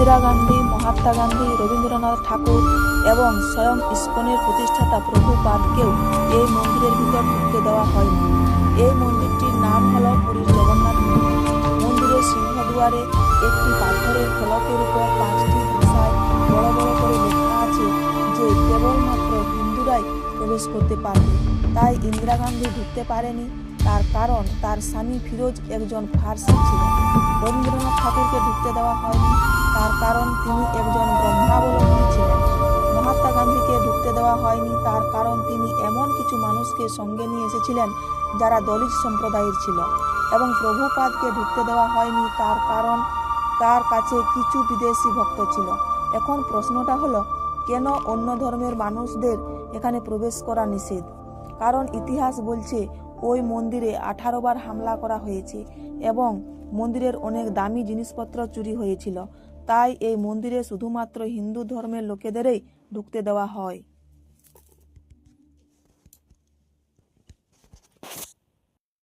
ইন্দিরা গান্ধী, মহাত্মা গান্ধী, রবীন্দ্রনাথ ঠাকুর এবং স্বয়ং ইস্কনের প্রতিষ্ঠাতা প্রভুপাদকেও এই মন্দিরের ভিতর ঢুকতে দেওয়া হয়নি। এই মন্দিরটির নাম হল পুরীর জগন্নাথ মন্দির। মন্দিরের সিংহদুয়ারে একটি পাথরের ফলকের উপর 5টি ভাষায় বড় বড় করে লেখা আছে যে কেবলমাত্র হিন্দুরাই প্রবেশ করতে পারবে। তাই ইন্দিরা গান্ধী ঢুকতে পারেনি, তার কারণ তার স্বামী ফিরোজ একজন ফার্সি ছিলেন। রবীন্দ্রনাথ ঠাকুরকে ঢুকতে দেওয়া হয়নি, তার কারণ তিনি একজন ব্রহ্মাবলম্বী ছিলেন। মহাত্মা গান্ধীকে ঢুকতে দেওয়া হয়নি, তার কারণ তিনি এমন কিছু মানুষকে সঙ্গে নিয়ে এসেছিলেন যারা দলিত সম্প্রদায়ের ছিল। এবং প্রভুপাদকে ঢুকতে দেওয়া হয়নি, তার কারণ তার কাছে কিছু বিদেশি ভক্ত ছিল। এখন প্রশ্নটা হলো, কেন অন্য ধর্মের মানুষদের এখানে প্রবেশ করা নিষেধ? কারণ ইতিহাস বলছে ওই মন্দিরে 18 বার হামলা করা হয়েছে এবং মন্দিরের অনেক দামি জিনিসপত্র চুরি হয়েছিল। তাই এই মন্দিরে শুধুমাত্র হিন্দু ধর্মের লোকেদেরই ঢুকতে দেওয়া হয়।